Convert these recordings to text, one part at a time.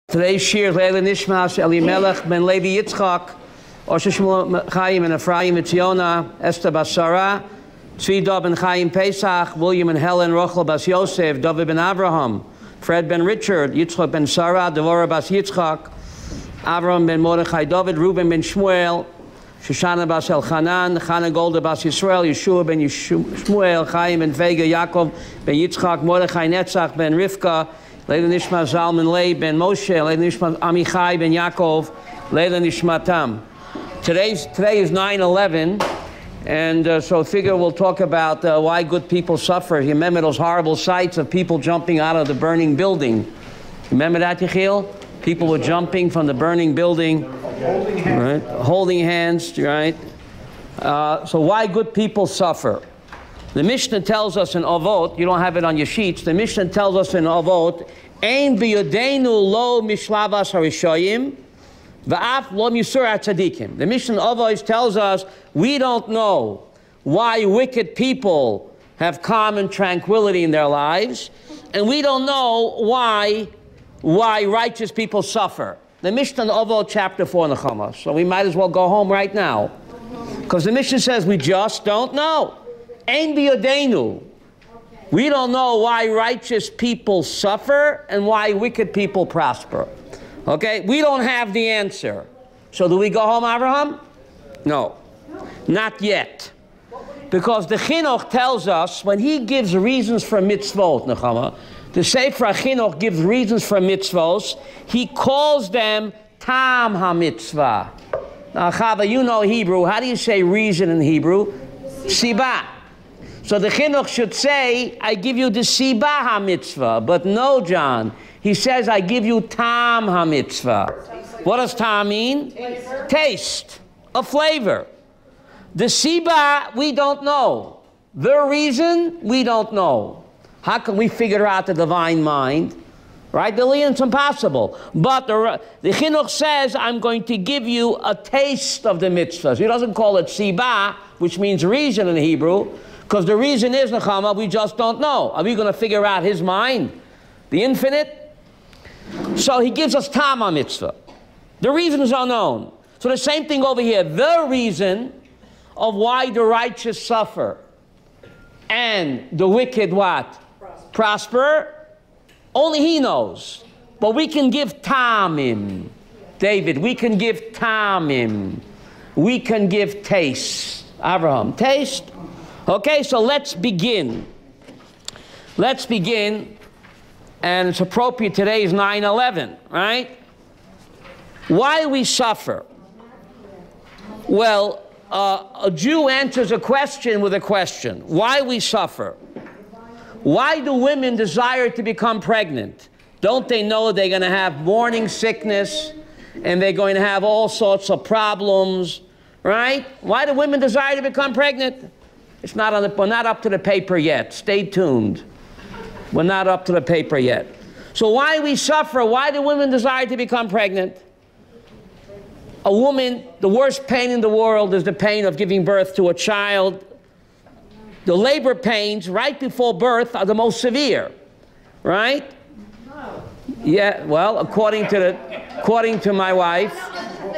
Today's shir Leila Nishmas Elimelech ben Levi Yitzchak, Osher Shmuel Chaim and Ephraim Etziona, Esther Basara, Tzvi ben Chaim Pesach, William and Helen Rochel Bas Yosef, David ben Abraham, Fred ben Richard, Yitzchak ben Sarah, Devorah Bas Yitzchak, Avram ben Mordechai David, Reuben ben Shmuel, Shoshana Bas Elchanan, Chana Golda Bas Yisrael, Yeshua ben Shmuel, Chaim ben Vega, Yaakov ben Yitzchak, Mordechai Netzach ben Rivka, Leila Nishma Zalman Lei ben Moshe, Leila Nishma Amichai ben Yaakov, Leila Nishmatam. Today is 9/11, and so I figure we'll talk about why good people suffer. You remember those horrible sights of people jumping out of the burning building? Remember that, Yechiel? People were jumping from the burning building, right? Holding hands, right? So why good people suffer? The Mishnah tells us in Avot, you don't have it on your sheets, the Mishnah tells us in Avot, Ein biyodenu lo mishlavas harishoyim, va'af lo misur tzadikim. The Mishnah in Avot tells us, we don't know why wicked people have calm and tranquility in their lives, and we don't know why righteous people suffer. The Mishnah in Avot chapter 4 in the Chumash, so we might as well go home right now, because the Mishnah says we just don't know. Ein biyodenu. We don't know why righteous people suffer and why wicked people prosper. Okay? We don't have the answer. So do we go home, Abraham? No. Not yet. Because the Chinuch tells us, when he gives reasons for mitzvot, Nechama, the Sefer Chinuch gives reasons for mitzvot, he calls them tam ha-mitzvah. Now, Chava, you know Hebrew. How do you say reason in Hebrew? Sibah. So the Chinuch should say, I give you the Sibah ha-mitzvah. But no, John. He says, I give you Tam ha-mitzvah. What does Tam mean? Taste. A flavor. The Sibah, we don't know. The reason, we don't know. How can we figure out the divine mind? Right, Lillian? It's impossible. But the Chinuch says, I'm going to give you a taste of the mitzvahs. He doesn't call it Sibah, which means reason in Hebrew. Because the reason is, Nechama, we just don't know. Are we going to figure out his mind? The infinite? So he gives us Tam ha-mitzvah. The reason is unknown. So the same thing over here. The reason of why the righteous suffer and the wicked what? Prosper. Only he knows. But we can give Tamim. David, we can give Tamim. We can give taste. Abraham, taste. Okay, so let's begin. Let's begin, and it's appropriate. Today is 9/11, right? Why we suffer? Well, a Jew answers a question with a question. Why we suffer? Why do women desire to become pregnant? Don't they know they're going to have morning sickness, and they're going to have all sorts of problems, right? Why do women desire to become pregnant? It's not on the, we're not up to the paper yet. Stay tuned. We're not up to the paper yet. So why we suffer? Why do women desire to become pregnant? A woman, the worst pain in the world is the pain of giving birth to a child. The labor pains right before birth are the most severe, right? Yeah, well, according to my wife,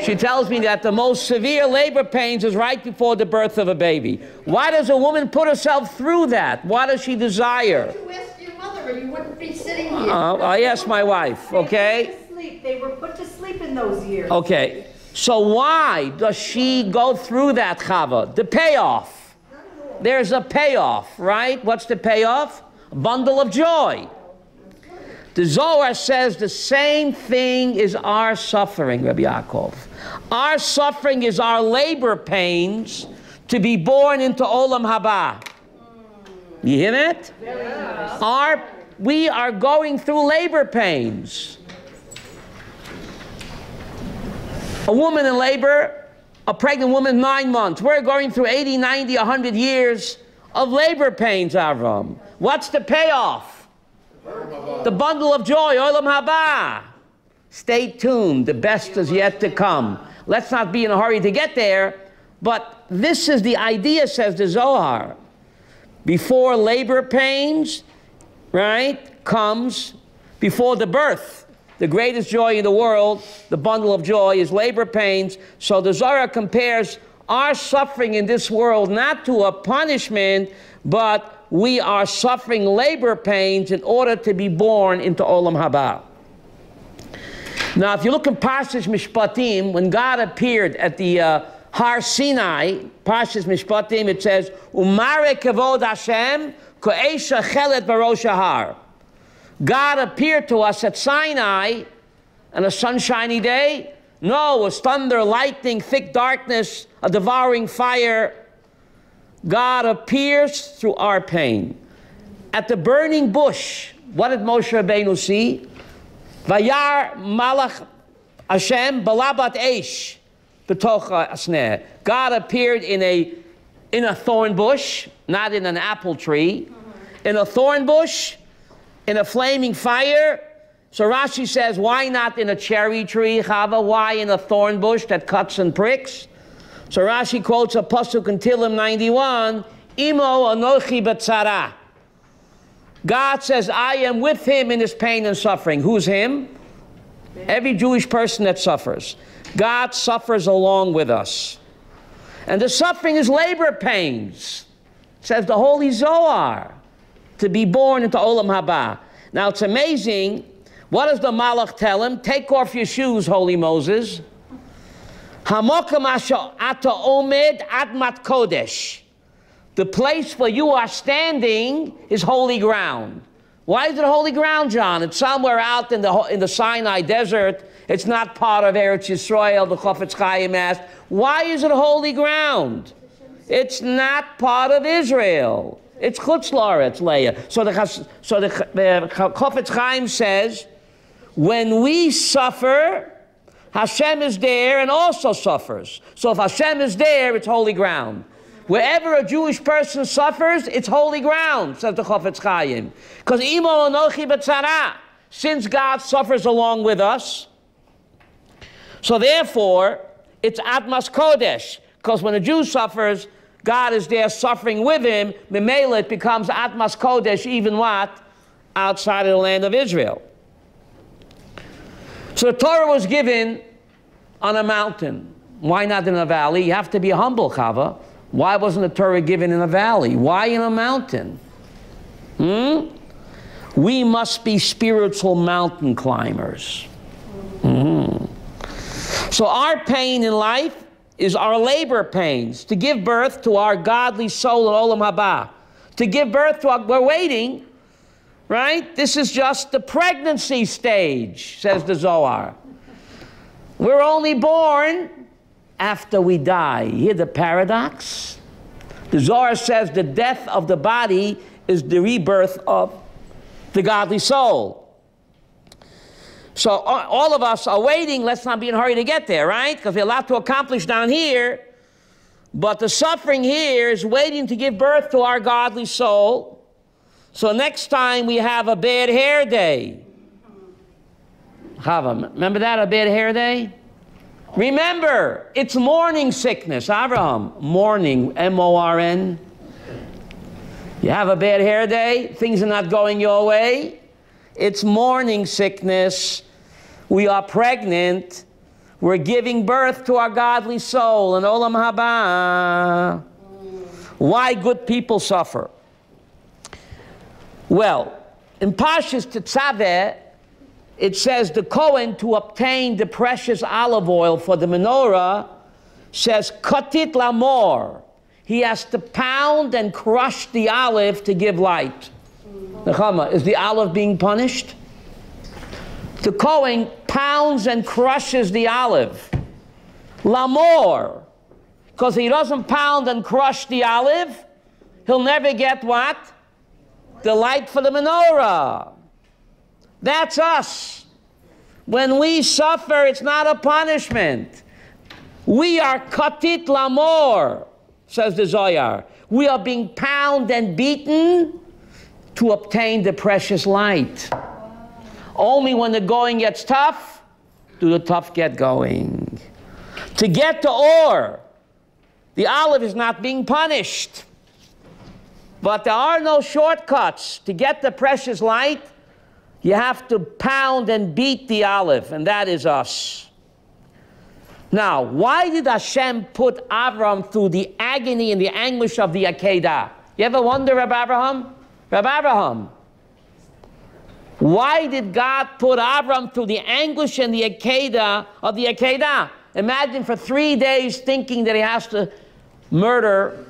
she tells me that the most severe labor pains is right before the birth of a baby. Why does a woman put herself through that? Why does she desire? You asked your mother, or you wouldn't be sitting here. I asked my wife, okay? They were put to sleep in those years. Okay, so why does she go through that, Chava? The payoff. There's a payoff, right? What's the payoff? A bundle of joy. The Zohar says the same thing is our suffering, Rabbi Yaakov. Our suffering is our labor pains to be born into Olam Haba. You hear that? Yes. We are going through labor pains. A woman in labor, a pregnant woman, 9 months. We're going through 80, 90, 100 years of labor pains, Avram. What's the payoff? The bundle of joy, Olam Haba. Stay tuned. The best is yet to come. Let's not be in a hurry to get there, but this is the idea, says the Zohar. Before labor pains, right, comes before the birth. the greatest joy in the world, the bundle of joy, is labor pains. So the Zohar compares our suffering in this world not to a punishment, but we are suffering labor pains in order to be born into Olam Haba. Now, if you look in Parshas Mishpatim, when God appeared at the Har Sinai, Parshas Mishpatim, it says, Umare kavod Hashem ko'esha chelet barosh har. God appeared to us at Sinai on a sunshiny day. No, it was thunder, lightning, thick darkness, a devouring fire. God appears through our pain. At the burning bush, what did Moshe Rabbeinu see? Vayar malach Hashem balabat eish b'toch asneh. God appeared in a thorn bush, not in an apple tree. In a thorn bush, in a flaming fire. So Rashi says, why not in a cherry tree, Chava? Why in a thorn bush that cuts and pricks? So Rashi quotes a pasuk in Tehillim 91, Imo anochi b'tzara. God says, I am with him in his pain and suffering. Who's him? Every Jewish person that suffers. God suffers along with us. And the suffering is labor pains, says the Holy Zohar, to be born into Olam Haba. Now it's amazing. What does the Malach tell him? Take off your shoes, holy Moses. Hamokam asher ata omed admat kodesh. The place where you are standing is holy ground. Why is it holy ground, John? It's somewhere out in the Sinai desert. It's not part of Eretz Yisrael, the Chofetz Chaim asked. Why is it holy ground? It's not part of Israel. It's Chutz La'aretz, Leah. So the Chofetz Chaim says, when we suffer, Hashem is there and also suffers. So if Hashem is there, it's holy ground. Wherever a Jewish person suffers, it's holy ground, says the Chofetz Chaim. Because Imo anochi b'tzara, since God suffers along with us, so therefore, it's Atmas Kodesh. Because when a Jew suffers, God is there suffering with him. Memela, it becomes Atmas Kodesh, even what? Outside of the land of Israel. So the Torah was given on a mountain. Why not in a valley? You have to be humble, Chava. Why wasn't the Torah given in a valley? Why in a mountain? We must be spiritual mountain climbers. So our pain in life is our labor pains, to give birth to our godly soul in Olam Haba. To give birth to our, we're waiting, right? This is just the pregnancy stage, says the Zohar. We're only born after we die. You hear the paradox? The Zohar says the death of the body is the rebirth of the godly soul. So all of us are waiting. Let's not be in a hurry to get there, right? Because we have a lot to accomplish down here. But the suffering here is waiting to give birth to our godly soul. So next time we have a bad hair day. Chava, remember that, a bad hair day? Remember, it's morning sickness, Abraham. Morning, M-O-R-N. You have a bad hair day, things are not going your way. It's morning sickness. We are pregnant. We're giving birth to our godly soul in Olam Haba. Why good people suffer? Well, in Parshas Tetzaveh, it says the Kohen, to obtain the precious olive oil for the menorah, says katit lamor. He has to pound and crush the olive to give light. Nechama, is the olive being punished? The Kohen pounds and crushes the olive. Lamor. Because he doesn't pound and crush the olive, he'll never get what? The light for the menorah. That's us. When we suffer, it's not a punishment. We are katit lamor, says the Zohar. We are being pounded and beaten to obtain the precious light. Only when the going gets tough, do the tough get going. To get to Or, the olive is not being punished. But there are no shortcuts. To get the precious light, You have to pound and beat the Aleph, and that is us. Now, why did Hashem put Abraham through the agony and the anguish of the Akedah? You ever wonder, Rabbi Abraham? Rabbi Abraham, why did God put Abraham through the anguish and the Akedah of the Akedah? Imagine for 3 days thinking that he has to murder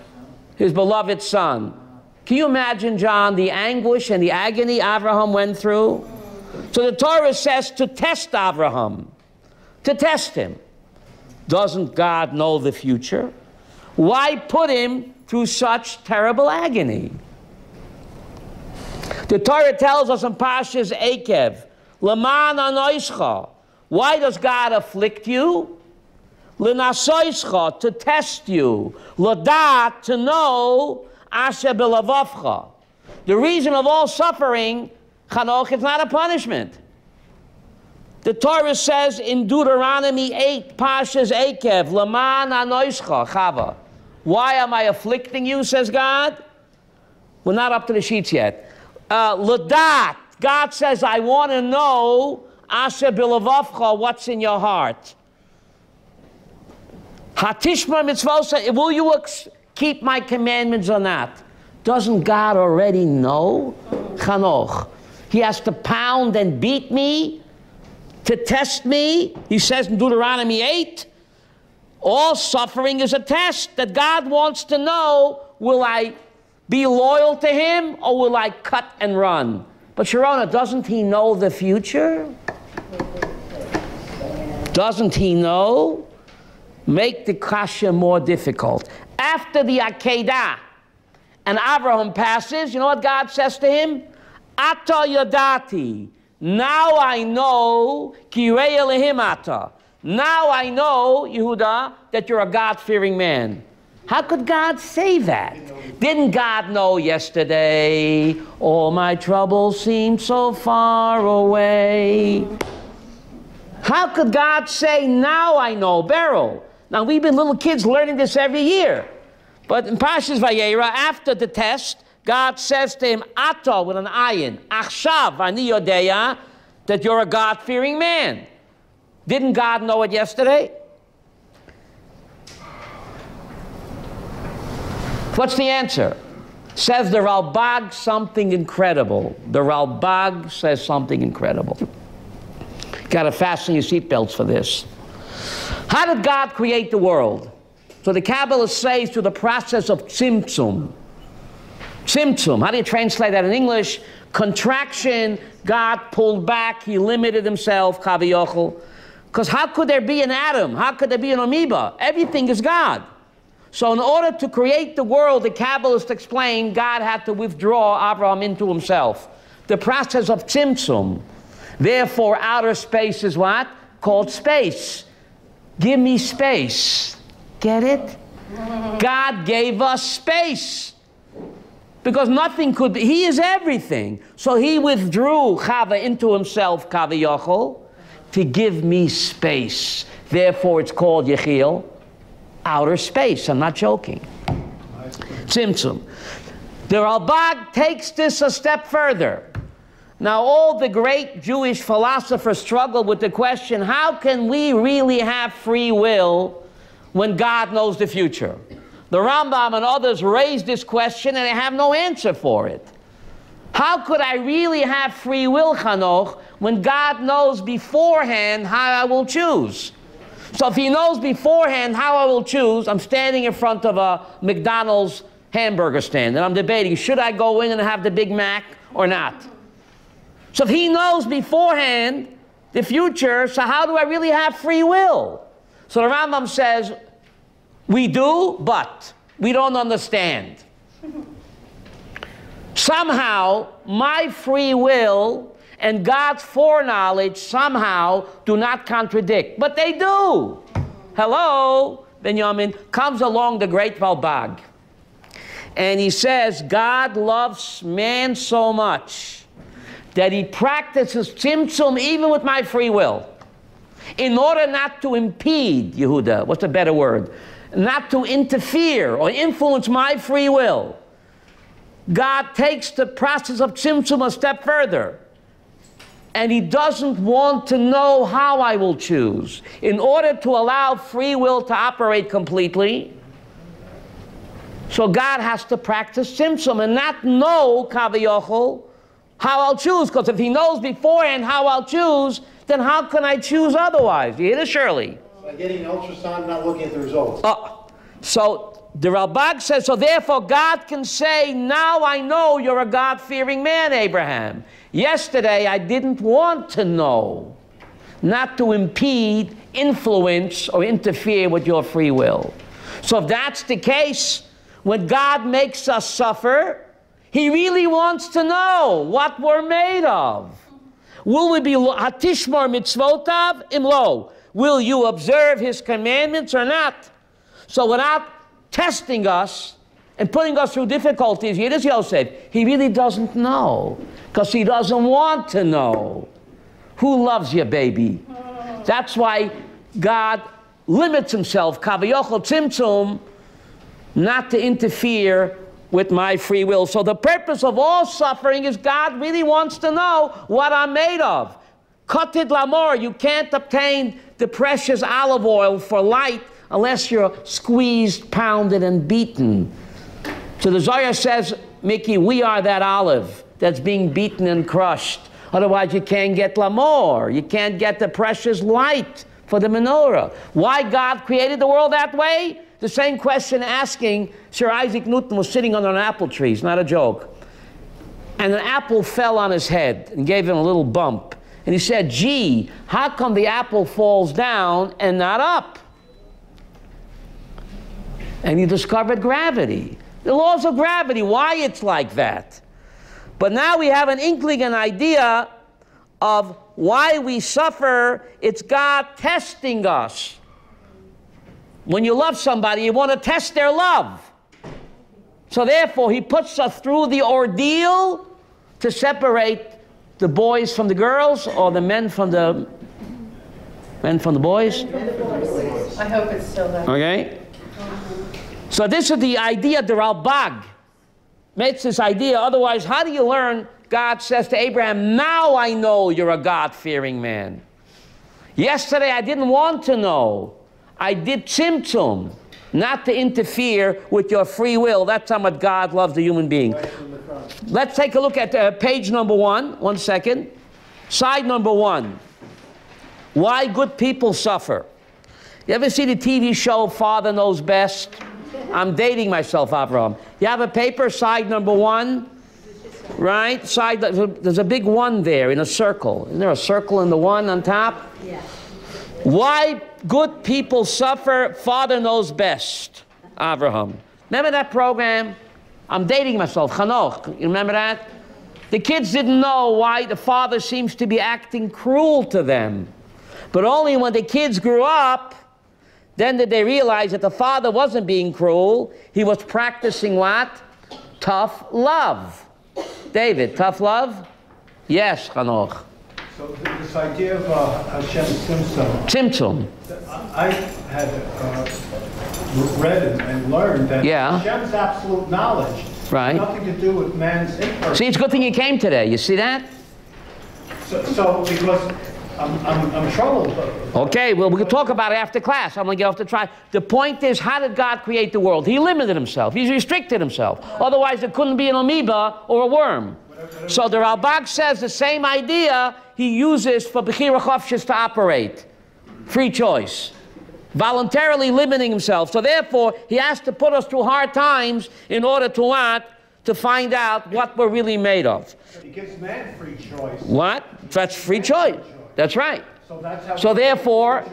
his beloved son. Can you imagine, John, the anguish and the agony Abraham went through? So the Torah says to test Abraham, to test him. Doesn't God know the future? Why put him through such terrible agony? The Torah tells us in Parshas Ekev, Laman anoischa. Why does God afflict you? L'nasoischa, to test you. L'dat, to know, asher belavavcha. The reason of all suffering, Chanoch, is not a punishment. The Torah says in Deuteronomy 8, Parshas Ekev, Laman anoischa, Chava. Why am I afflicting you, says God? We're not up to the sheets yet. L'dat, God says, I want to know, asher belavavcha, what's in your heart. Hatishma mitzvosa, will you keep my commandments or not? Doesn't God already know? Chanoch. He has to pound and beat me to test me. He says in Deuteronomy 8, all suffering is a test that God wants to know, will I be loyal to him or will I cut and run? But Sharona, doesn't he know the future? Doesn't he know? Make the kasha more difficult. After the Akedah and Abraham passes, you know what God says to him? Ata yadati. Now I know, kirei Elohim ata. Now I know, Yehuda, that you're a God-fearing man. How could God say that? Didn't God know yesterday? All my troubles seem so far away. How could God say, now I know, Beryl? Now, we've been little kids learning this every year. But in Parshas Vayera, after the test, God says to him, Ata, with an ayin, Achshav ani yodeya, that you're a God-fearing man. Didn't God know it yesterday? What's the answer? Says the Ralbag something incredible. The Ralbag says something incredible. Got to fasten your seatbelts for this. How did God create the world? So the Kabbalah says through the process of tzimtzum. Tzimtzum, how do you translate that in English? Contraction, God pulled back, he limited himself, Kaviyochel. Because how could there be an atom? How could there be an amoeba? Everything is God. So in order to create the world, the Kabbalists explain, God had to withdraw Abraham into himself. The process of tzimtzum. Therefore, outer space is what? Called space. Give me space. Get it? God gave us space. Because nothing could be, he is everything. So he withdrew Chava into himself, Kaviyachol, to give me space. Therefore, it's called Yechiel, outer space. I'm not joking. Tzimtzum. The Ralbag takes this a step further. Now, all the great Jewish philosophers struggle with the question, how can we really have free will when God knows the future? The Rambam and others raise this question and they have no answer for it. How could I really have free will, Chanoch, when God knows beforehand how I will choose? So if he knows beforehand how I will choose, I'm standing in front of a McDonald's hamburger stand and I'm debating, should I go in and have the Big Mac or not? So if he knows beforehand the future, so how do I really have free will? So the Rambam says, we do, but we don't understand. Somehow, my free will and God's foreknowledge somehow do not contradict. But they do. Hello, Benjamin. Comes along the great Ralbag. And he says, God loves man so much that he practices tzimtzum even with my free will. In order not to impede, Yehuda, what's a better word? Not to interfere or influence my free will. God takes the process of tzimtzum a step further. and he doesn't want to know how I will choose. In order to allow free will to operate completely, so God has to practice tzimtzum and not know, kaviyachol, how I'll choose. Because if he knows beforehand how I'll choose, then how can I choose otherwise? You hear this, Shirley? By getting an ultrasound, not looking at the results. So the Ralbag says, so therefore God can say, now I know you're a God-fearing man, Abraham. Yesterday I didn't want to know, not to impede, influence, or interfere with your free will. So if that's the case, when God makes us suffer, he really wants to know what we're made of. Will we be hatishmar mitzvotav imlo? Will you observe his commandments or not? So without testing us and putting us through difficulties, Yiddish Yosef, he really doesn't know, because he doesn't want to know. Who loves you, baby? That's why God limits himself, kaviyachol tzimtzum, not to interfere with my free will. So the purpose of all suffering is God really wants to know what I'm made of. Kotid lamor, you can't obtain the precious olive oil for light unless you're squeezed, pounded, and beaten. So the Zohar says, Mickey, we are that olive that's being beaten and crushed. Otherwise you can't get lamor. You can't get the precious light for the menorah. Why God created the world that way? The same question asking, Sir Isaac Newton was sitting under an apple tree, it's not a joke. And an apple fell on his head and gave him a little bump. And he said, gee, how come the apple falls down and not up? And he discovered gravity. The laws of gravity, why it's like that. But now we have an inkling, an idea of why we suffer. It's God testing us. When you love somebody, you want to test their love. So therefore, he puts us through the ordeal to separate the boys from the girls, or the men from the boys. I hope it's still there. Okay? So this is the idea, the Ralbag makes this idea. Otherwise, how do you learn? God says to Abraham, now I know you're a God-fearing man. Yesterday I didn't want to know. I did tzimtzum, not to interfere with your free will. That's how much God loves the human being. Let's take a look at page number 1. 1 second. Side number 1. Why good people suffer. You ever see the TV show Father Knows Best? I'm dating myself, Avram. You have a paper, side number 1, right? Side, there's a big 1 there in a circle. Isn't there a circle in the 1 on top? Yeah. Why good people suffer, Father Knows Best, Avraham. Remember that program? I'm dating myself, Chanoch. You remember that? The kids didn't know why the father seems to be acting cruel to them. But only when the kids grew up, then did they realize that the father wasn't being cruel. He was practicing what? Tough love. David, tough love? Yes, Chanoch. So this idea of Hashem Tzimtzum. I had read and learned that Hashem's absolute knowledge has nothing to do with man's imperfection. See, it's a good thing you came today. You see that? So because I'm troubled. Okay, well, we can talk about it after class. I'm going to get off the track. The point is, how did God create the world? He limited himself. He restricted himself. Otherwise, it couldn't be an amoeba or a worm. So the Ralbag says the same idea he uses for Bechira Chofshis to operate. Free choice. Voluntarily limiting himself. So therefore, he has to put us through hard times in order to what? To find out what we're really made of. He gives man free choice. What? That's free choice. That's right. So therefore,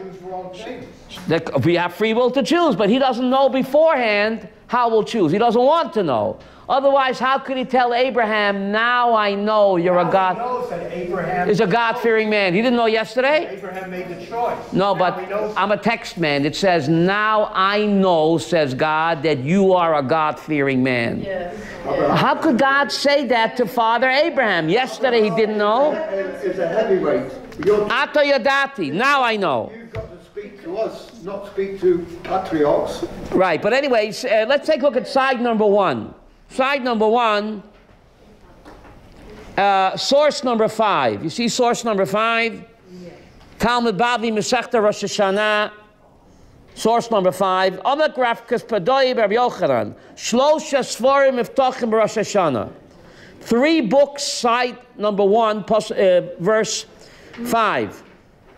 we have free will to choose, but he doesn't know beforehand how we'll choose. He doesn't want to know. Otherwise, how could he tell Abraham, now I know you're a God? He knows that Abraham is a God-fearing man. He didn't know yesterday? Abraham made the choice. No, but I'm a text man. It says, now I know, says God, that you are a God-fearing man. Yes. How could God say that to Father Abraham? Yesterday he didn't know. It's a heavyweight. Ato Yadati, now I know. You've got to speak to us, not speak to patriarchs. Right, but anyways, let's take a look at side number 1. Side number 1, Source number 5. You see source number 5? Yeah. Talmud Bavli Masechta Rosh Hashanah. Source number 5. Amak Rafkas Padoy Bar Yochanan. Shlosha Sforim Iftochim Rosh Hashanah. 3 books, site number 1, verse 5.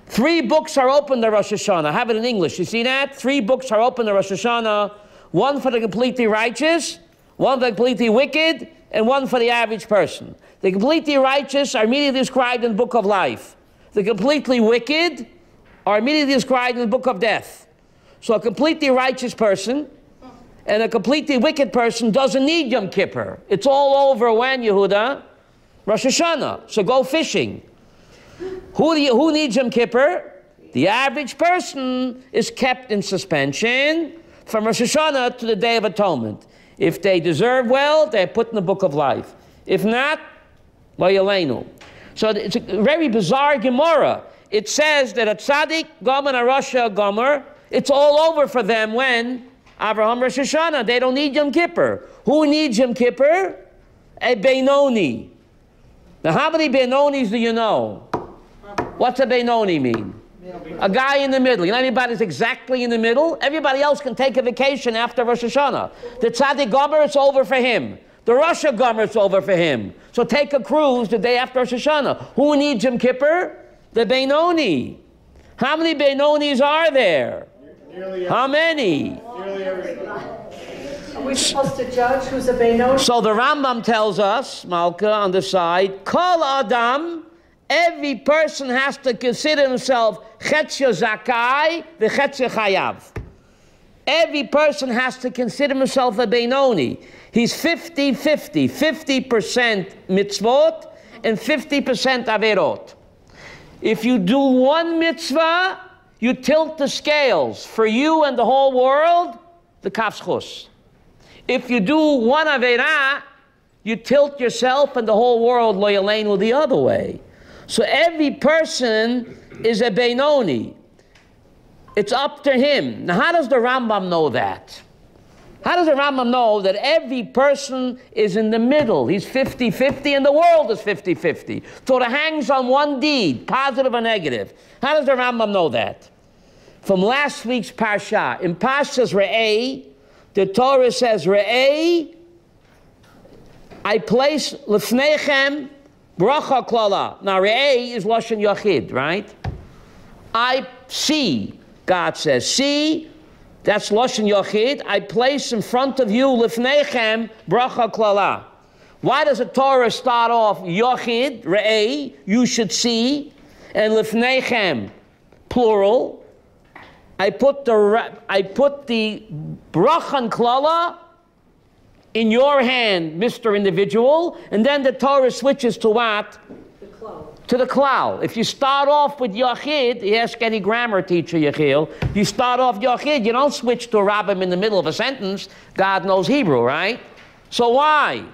3 books are open to Rosh Hashanah. I have it in English. You see that? 3 books are open to Rosh Hashanah. 1 for the completely righteous, 1 for the completely wicked, and 1 for the average person. The completely righteous are immediately described in the book of life. The completely wicked are immediately described in the book of death. So a completely righteous person and a completely wicked person doesn't need Yom Kippur. It's all over when, Yehuda? Rosh Hashanah. So go fishing. Who needs Yom Kippur? The average person is kept in suspension from Rosh Hashanah to the Day of Atonement. If they deserve well, they're put in the book of life. If not, lo yaleinu. So it's a very bizarre Gemara. It says that a tzaddik, gomer, a rasha, gomer, it's all over for them when? Avraham Rosh Hashanah. They don't need Yom Kippur. Who needs Yom Kippur? A Beinoni. Now, how many Beinonis do you know? What's a Beinoni mean? A guy in the middle. You know anybody's exactly in the middle? Everybody else can take a vacation after Rosh Hashanah. The tzaddik gomer, it's over for him. The rasha gomer, it's over for him. So take a cruise the day after Rosh Hashanah. Who needs Yom Kippur? The Beinoni. How many Beinonis are there? How many? Are we supposed to judge who's a Beinoni? So the Rambam tells us, Malka, on the side, Kol Adam, every person has to consider himself Chetzya Zakai, the Chetzya Chayav. Every person has to consider himself a Beinoni. He's 50-50, 50% mitzvot and 50% averot. If you do one mitzvah, you tilt the scales for you and the whole world, the kafschus. If you do one averah, you tilt yourself and the whole world, lo yaleinu, the other way. So every person is a Beinoni. It's up to him. Now, how does the Rambam know that? How does the Rambam know that every person is in the middle? He's 50-50 and the world is 50-50. So it hangs on one deed, positive or negative. How does the Rambam know that? From last week's Parsha, in Parshas Re'eh, the Torah says, Re'eh, I place Lefnechem Bracha Klala. Now, Re'eh is Lashon Yachid, right? I see, God says, see, that's Lashon Yachid. I place in front of you Lefnechem Bracha Klala. Why does the Torah start off Yachid, Re'eh, you should see, and Lefnechem, plural? I put the Bracha and Klala in your hand, Mr. Individual, and then the Torah switches to what? The klal. To the klal. If you start off with Yachid, you ask any grammar teacher, Yechiel, you start off Yachid, you don't switch to a rabbim in the middle of a sentence. God knows Hebrew, right? So why?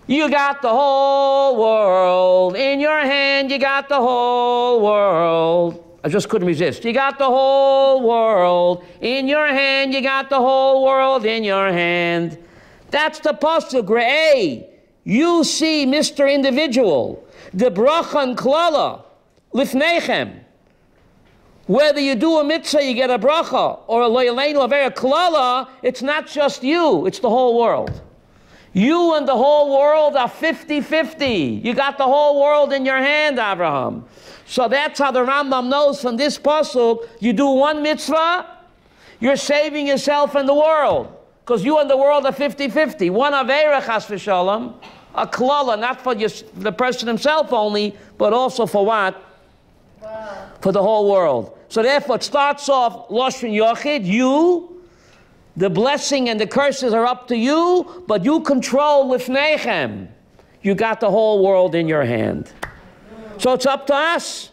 You got the whole world in your hand, you got the whole world. I just couldn't resist. You got the whole world in your hand. You got the whole world in your hand. That's the pasuk. Re'eh, you see, Mr. Individual, the bracha and klala, lifnechem. Whether you do a mitzvah, you get a bracha, or a lo yaleinu avera klala, it's not just you, it's the whole world. You and the whole world are 50-50. You got the whole world in your hand, Abraham. So that's how the Rambam knows from this pasuk, you do one mitzvah, you're saving yourself and the world. Because you and the world are 50-50. One avera chas v'shalom, a klala, not for the person himself only, but also for what? Wow. For the whole world. So therefore it starts off Lashon Yachid, you, the blessing and the curses are up to you, but you control Lifnechem. You got the whole world in your hand. So it's up to us.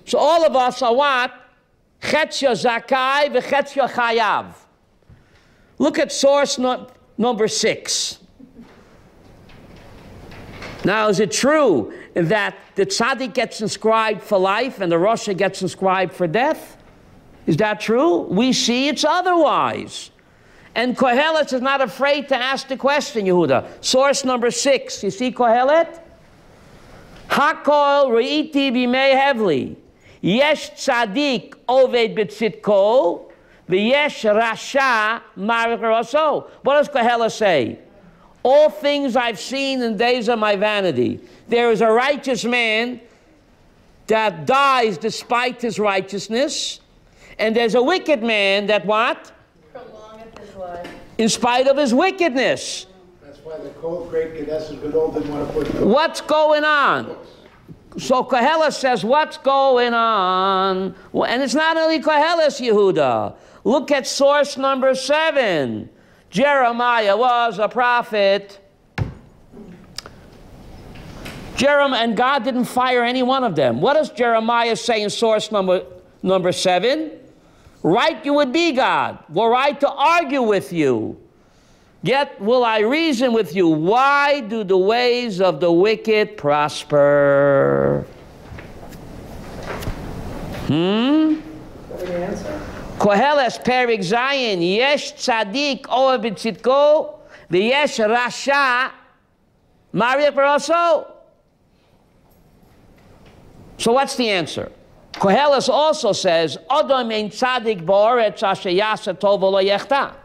So all of us are what? Chetzya Zakai v'Chetzya Chayav. Look at source number 6. Now, is it true that the tzaddik gets inscribed for life and the rasha gets inscribed for death? Is that true? We see it's otherwise. And Kohelet is not afraid to ask the question, Yehuda. Source number 6. You see Kohelet? Hakol re'iti b'mei hevli. Yesh tzadik oved b'tzitko, v'yesh rasha marich raso. What does Koheles say? All things I've seen in days of my vanity. There is a righteous man that dies despite his righteousness, and there's a wicked man that what? Prolongeth his life. In spite of his wickedness. That's why the great Knesset Gadol didn't want to put... What's going on? So Koheles says, what's going on? Well, and it's not only Koheles, Yehuda. Look at source number 7. Jeremiah was a prophet. And God didn't fire any one of them. What does Jeremiah say in source number 7? Right you would be, God. Were right to argue with you. Yet will I reason with you. Why do the ways of the wicked prosper? Koheles Perik Zayin, Yesh Tzadik Oav B'Tzitko, V'Yesh Rasha Marich Raso. So what's the answer? Koheles also says, Odom ein Tzadik Ba'oretz Asher Yasa Tov V'lo Yechta.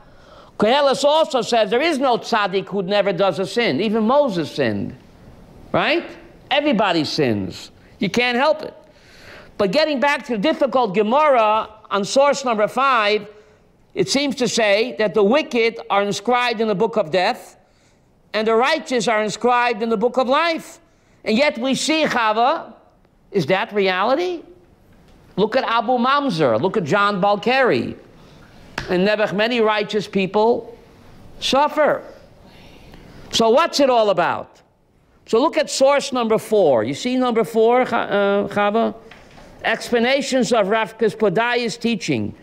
Koheles also says there is no tzaddik who never does a sin. Even Moses sinned, right? Everybody sins. You can't help it. But getting back to the difficult Gemara on source number 5, it seems to say that the wicked are inscribed in the book of death and the righteous are inscribed in the book of life. And yet we see, Chava, is that reality? Look at Abu Mamzer, look at John Balkari. And Nebuch, many righteous people suffer. So what's it all about? So look at source number 4. You see number 4, Chava? Explanations of Rav Spodai's teaching.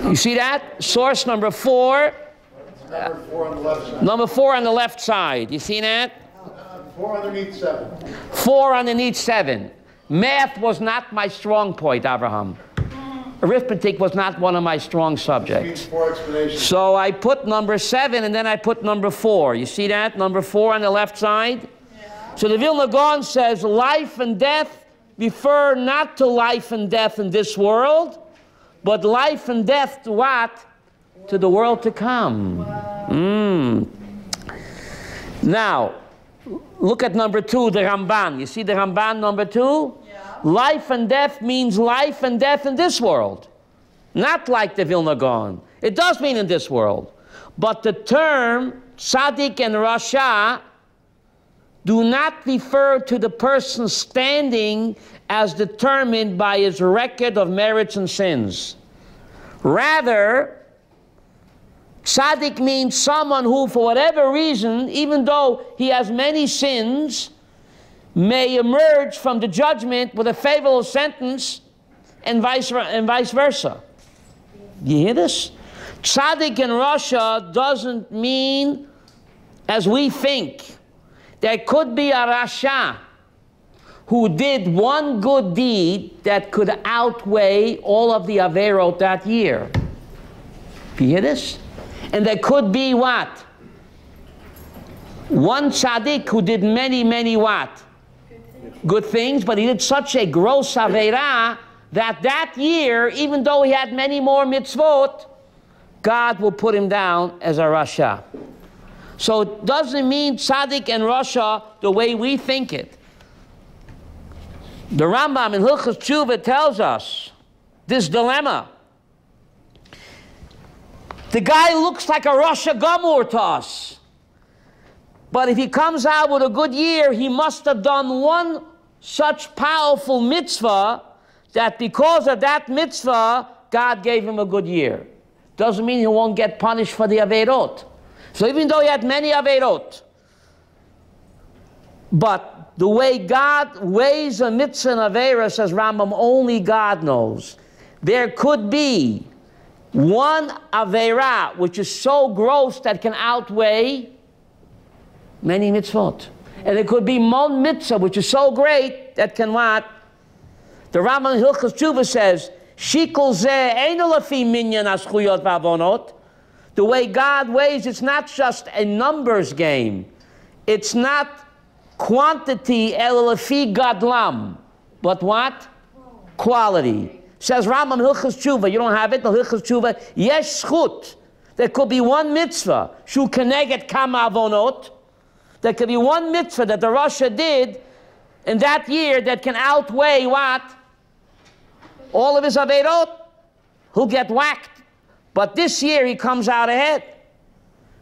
You see that? Source number 4. Number 4 on the left side. Number 4 on the left side. You see that? 4 underneath 7. 4 underneath 7. Math was not my strong point, Abraham. Arithmetic was not one of my strong subjects. 4 explanations. So I put number 7 and then I put number 4. You see that? Number 4 on the left side? Yeah. So the Vilna Gaon says life and death refer not to life and death in this world, but life and death to what? To the world to come. Wow. Now, look at number 2, the Ramban. You see the Ramban number 2? Life and death means life and death in this world. Not like the Vilna Gaon. It does mean in this world. But the term tzaddik and rasha do not refer to the person standing as determined by his record of merits and sins. Rather, tzaddik means someone who, for whatever reason, even though he has many sins, may emerge from the judgment with a favorable sentence and vice versa. You hear this? Tzaddik and rasha doesn't mean as we think. There could be a rasha who did one good deed that could outweigh all of the averot that year. You hear this? And there could be what? One tzaddik who did many, many what? Good things, but he did such a gross averah that year, even though he had many more mitzvot, God will put him down as a rasha. So it doesn't mean tzaddik and rasha the way we think it. The Rambam in Hilchos Tshuva tells us this dilemma. The guy looks like a rasha gamur to us. But if he comes out with a good year, he must have done one such powerful mitzvah that because of that mitzvah, God gave him a good year. Doesn't mean he won't get punished for the averot. So even though he had many averot, but the way God weighs a mitzvah and avera, says Rambam, only God knows. There could be one avera which is so gross that can outweigh many mitzvot. And it could be one mitzvah which is so great that can what? The Rambam in Hilchos Tshuva says, Shikol zeh eino lafi minyan haschuyot v'avonot. The way God weighs, it's not just a numbers game. It's not quantity el lefi gadlam. But what? Quality. Says Rambam Hilchos Tshuva. You don't have it, the Hilchos Tshuva. Yesh zchut. There could be one mitzvah. Shu keneget kama avonot. There could be one mitzvah that the Rasha did in that year that can outweigh what? All of his averot. He'll get whacked. But this year he comes out ahead.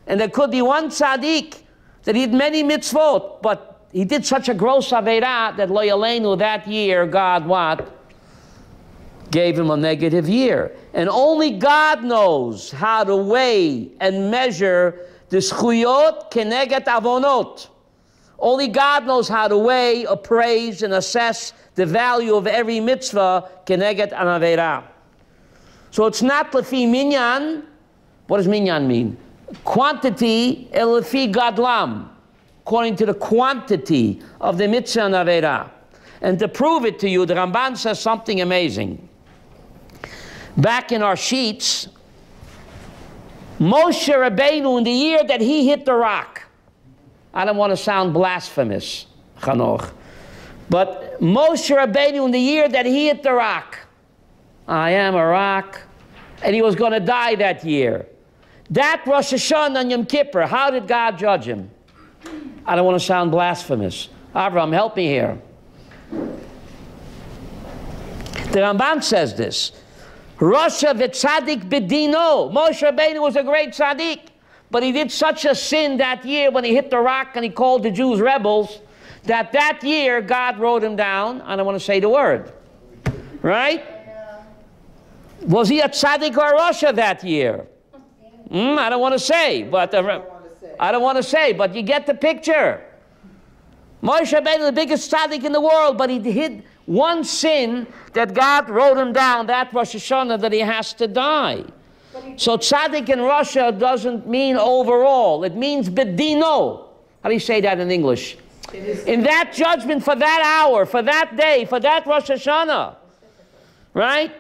And there could be one tzaddik that he did many mitzvot, but he did such a gross averah that lo yaleinu that year, God what? Gave him a negative year. And only God knows how to weigh and measure the zchuyot keneget avonot. Only God knows how to weigh, appraise, and assess the value of every mitzvah keneget an averah. So it's not lefi minyan. What does minyan mean? Quantity el lefi gadlam, according to the quantity of the mitzvah and averah. And to prove it to you, the Ramban says something amazing. Back in our sheets, Moshe Rabbeinu, in the year that he hit the rock, I don't want to sound blasphemous, Chanoch, but Moshe Rabbeinu, in the year that he hit the rock, I am a rock, and he was going to die that year. That Rosh Hashanah and Yom Kippur, how did God judge him? I don't want to sound blasphemous. Avram, help me here. The Ramban says this. Rasha v'tzadik b'dino. Moshe Rabbeinu was a great tzaddik, but he did such a sin that year when he hit the rock and he called the Jews rebels, that year God wrote him down. I don't want to say the word. Right? Was he a tzaddik or a Rasha that year? I don't want to say, but I don't want to say, but you get the picture. Moshe Rabbeinu, the biggest tzaddik in the world, but he hid one sin that God wrote him down, that Rosh Hashanah, that he has to die. So tzaddik in Russia doesn't mean overall. It means bedino. How do you say that in English? In that judgment, for that hour, for that day, for that Rosh Hashanah. Right?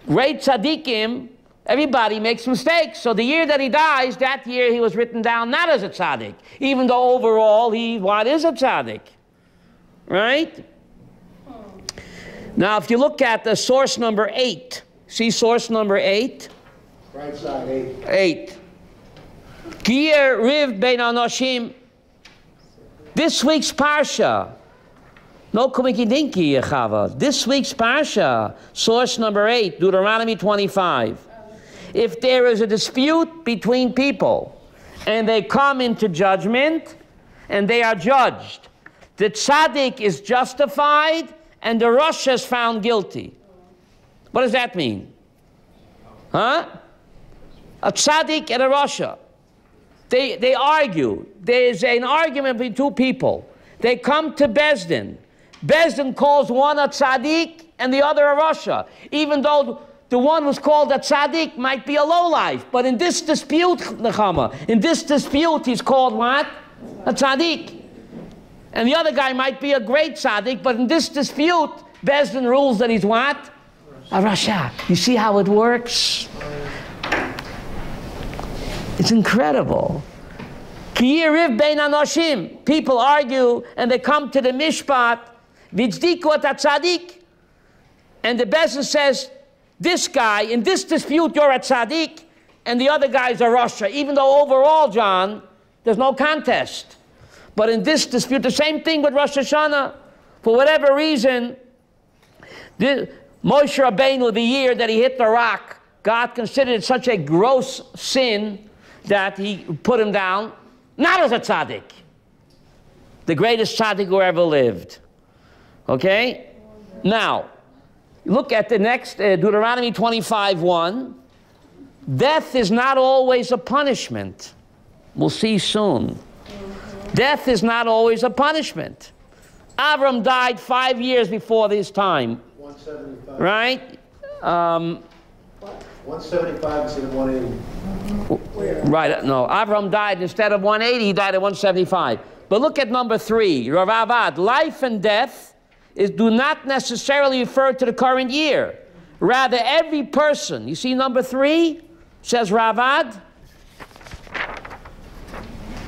Great tzaddikim, everybody makes mistakes. So the year that he dies, that year he was written down not as a tzaddik, even though overall he, what is a tzaddik? Right? Now, if you look at the source number 8, see source number 8? Right side, 8. 8. Kiyer Riv Bein Anoshim. This week's Parsha. No kumikidinki, Yechava. This week's Parsha, source number 8, Deuteronomy 25. If there is a dispute between people, and they come into judgment, and they are judged, the tzaddik is justified, and the Rasha is found guilty. What does that mean? Huh? A tzaddik and a Rasha. They argue. There is an argument between two people. They come to Bezdin. Bezdin calls one a tzaddik and the other a Rasha. Even though the one who's called a tzaddik might be a lowlife. But in this dispute, Nechama, in this dispute he's called what? A tzaddik. And the other guy might be a great tzaddik, but in this dispute, Bezdin rules that he's what? A Rasha. You see how it works? It's incredible. Kiyiriv bein anoshim. People argue and they come to the mishpat. V'tzdiku at tzaddik. And the Bezdin says, this guy, in this dispute, you're a tzaddik, and the other guy's a Rasha. Even though overall, John, there's no contest. But in this dispute, the same thing with Rosh Hashanah. For whatever reason, Moshe Rabbeinu, the year that he hit the rock, God considered it such a gross sin that he put him down, not as a tzaddik, the greatest tzaddik who ever lived. Okay? Now, look at the next, Deuteronomy 25:1. Death is not always a punishment. We'll see soon. Death is not always a punishment. Avram died 5 years before his time. 175. Right? 175 instead of 180. Right, no. Avram died instead of 180, he died at 175. But look at number 3, Ravad. Life and death do not necessarily refer to the current year. Rather, every person. You see number 3? Says Ravad.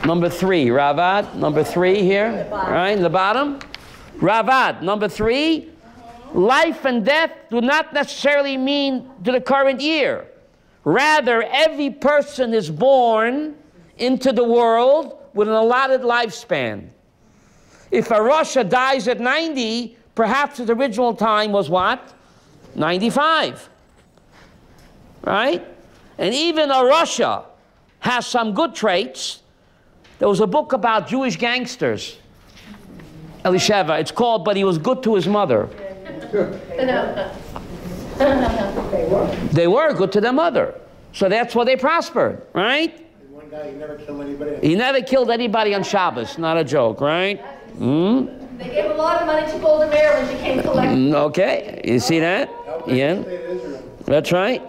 Number 3, Ravad, number 3 here, right, in the bottom. Ravad, number 3, life and death do not necessarily mean to the current year. Rather, every person is born into the world with an allotted lifespan. If a Rasha dies at 90, perhaps his original time was what? 95, right? And even a Rasha has some good traits. There was a book about Jewish gangsters, Elisheva. It's called "But He Was Good to His Mother." They were good to their mother, so that's why they prospered, right? One guy, he never killed anybody. He never killed anybody on Shabbos. Not a joke, right? They gave a lot of money to Golda Meir when she came collecting. Okay, you see that? Yeah, that's right.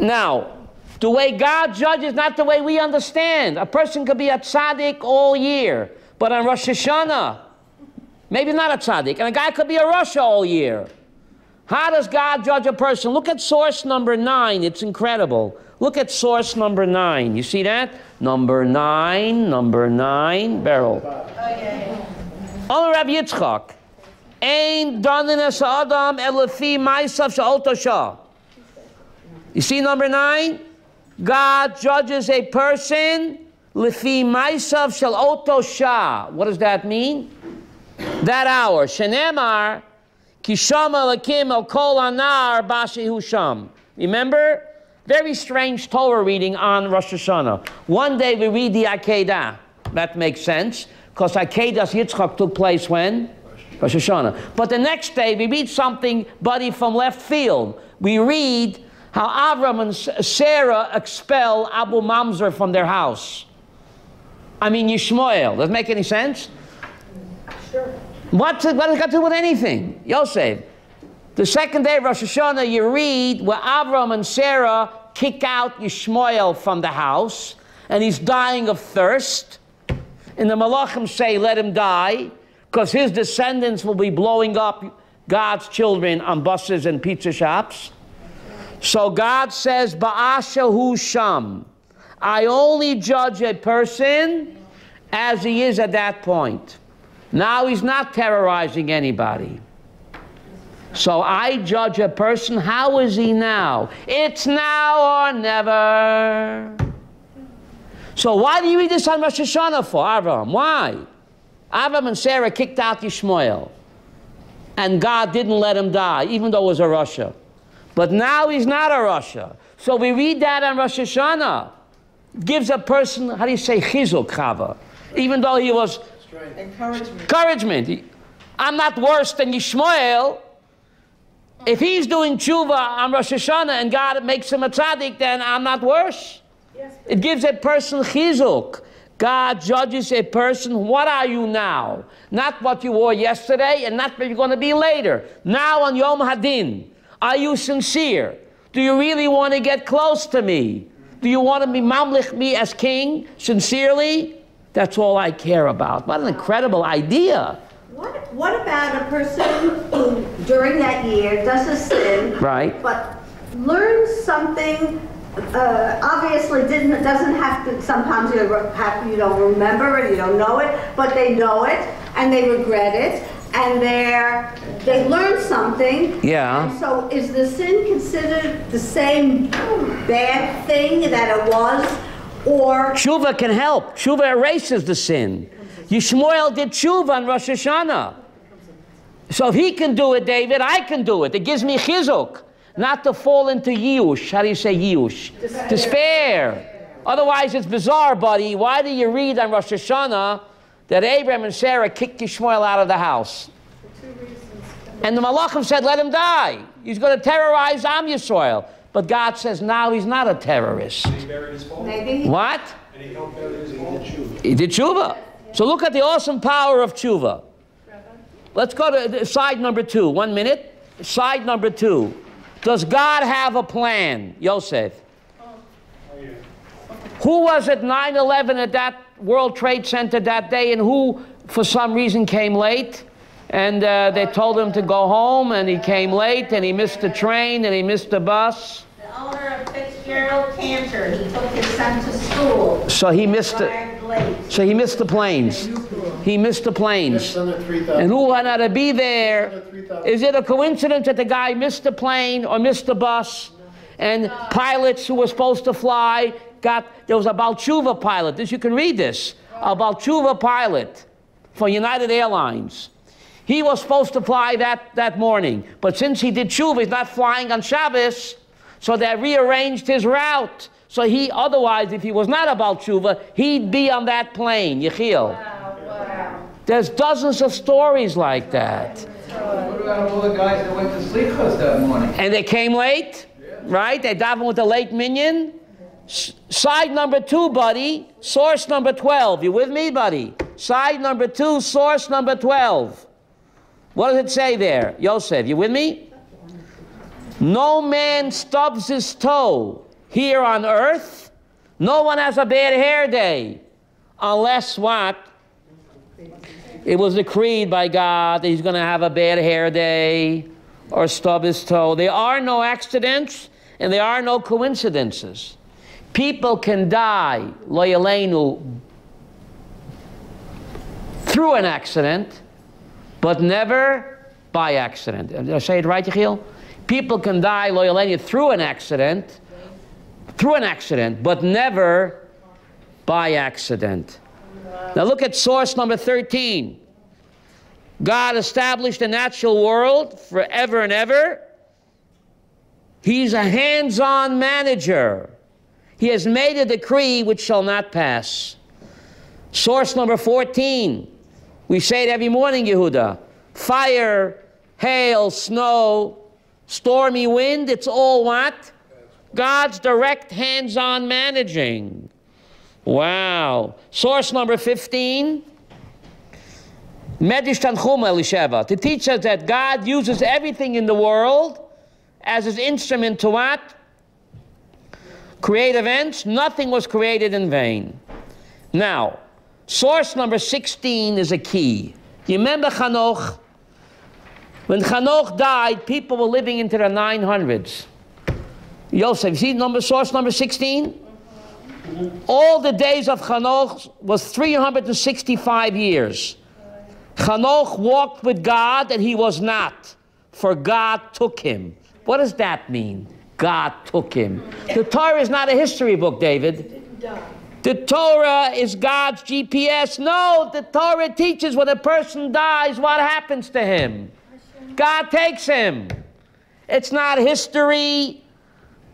Now, the way God judges, not the way we understand. A person could be a tzaddik all year, but on Rosh Hashanah, maybe not a tzaddik, and a guy could be a Rasha all year. How does God judge a person? Look at source number 9. It's incredible. Look at source number 9. You see that? Number 9, Beryl. Rabbi Yitzchak. Ein danenes Adam elefi ma'asav she'olto shah. You see number 9? God judges a person lefi ma'asav she'olto shah. What does that mean? That hour. Shenemar Kisham Elakim El Kol Anar Bashihu Sham. Remember? Very strange Torah reading on Rosh Hashanah. One day we read the Akedah. That makes sense, because Akedah's Yitzchak took place when? Rosh Hashanah. But the next day we read something, buddy, from left field. We read how Avram and Sarah expel Abu Mamzer from their house. I mean, Yishmael. Does it make any sense? Sure. What does it got to do with anything? Yosef. The second day of Rosh Hashanah, you read where Avram and Sarah kick out Yishmael from the house, and he's dying of thirst. And the Malachim say, let him die, because his descendants will be blowing up God's children on buses and pizza shops. So God says, Ba'ashahu Sham. I only judge a person as he is at that point. Now he's not terrorizing anybody. So I judge a person, how is he now? It's now or never. So why do you read this on Rosh Hashanah for, Avram? Why? Avram and Sarah kicked out Yishmael, and God didn't let him die, even though it was a Rasha. But now he's not a Rasha. So we read that on Rosh Hashanah. Gives a person, how do you say, chizuk, chava? Even though he was... Encouragement. I'm not worse than Yishmael. If he's doing tshuva on Rosh Hashanah and God makes him a tzaddik, then I'm not worse. Yes, it gives a person chizuk. God judges a person, what are you now? Not what you were yesterday and not what you're going to be later. Now on Yom Hadin, are you sincere? Do you really want to get close to me? Do you want to be mamlich me as king sincerely? That's all I care about. What an incredible idea. What about a person who, during that year, does a sin, right, but learns something, obviously doesn't have to, sometimes you don't remember it, you don't know it, but they know it, and they regret it, and they learn something. Yeah. And so is the sin considered the same bad thing that it was, or? Tshuva can help. Tshuva erases the sin. Yishmael did tshuva on Rosh Hashanah. So if he can do it, David, I can do it. It gives me chizuk, not to fall into yiush. How do you say yiush? Despair. Otherwise, it's bizarre, buddy. Why do you read on Rosh Hashanah that Abraham and Sarah kicked Yishmael out of the house? For 2 reasons. And the Malachim said, let him die. He's going to terrorize Am Yisrael. But God says, now he's not a terrorist. He buried his phone. Maybe. What? And he helped bury his phone. He did tshuva. So look at the awesome power of tshuva. Let's go to side number 2. 1 minute. Side number 2. Does God have a plan? Yosef. Who was at 9/11 at that World Trade Center that day, and who, for some reason, came late? And they told him to go home, and he came late, and he missed the train, and he missed the bus. The owner of Fitzgerald Cantor. He took his son to school. So he missed the planes. He missed the planes. And who had to be there? Is it a coincidence that the guy missed the plane or missed the bus? And pilots who were supposed to fly there was a Baal Tshuva pilot. You can read this. A Baal Tshuva pilot for United Airlines. He was supposed to fly that morning. But since he did Tshuva, he's not flying on Shabbos. So they rearranged his route. So otherwise, if he was not a Baal Tshuva, he'd be on that plane, Yechiel. Wow. There's dozens of stories like that. What about all the guys that went to Slichos that morning? And they came late, right? They davened with the late minyan. Side number 2, buddy. Source number 12. You with me, buddy? Side number 2, source number 12. What does it say there? Yosef, you with me? No man stubs his toe here on earth. No one has a bad hair day. Unless what? It was decreed by God that he's going to have a bad hair day or stub his toe. There are no accidents and there are no coincidences. People can die, lo yaleinu, through an accident, but never by accident. Did I say it right, Yechiel? People can die, lo yaleinu, through an accident, but never by accident. Now look at source number 13. God established the natural world forever and ever. He's a hands-on manager. He has made a decree which shall not pass. Source number 14. We say it every morning, Yehuda. Fire, hail, snow, stormy wind, it's all what? God's direct hands-on managing. Wow. Source number 15. Medish Tanchum Elisheva. To teach us that God uses everything in the world as his instrument to what? Create events. Nothing was created in vain. Now, source number 16 is a key. You remember Chanoch? When Chanoch died, people were living into the 900s. Yosef, see source number 16? All the days of Chanoch was 365 years. Chanoch walked with God and he was not, for God took him. What does that mean? God took him. The Torah is not a history book, David. The Torah is God's GPS. No, the Torah teaches when a person dies, what happens to him. God takes him. It's not history.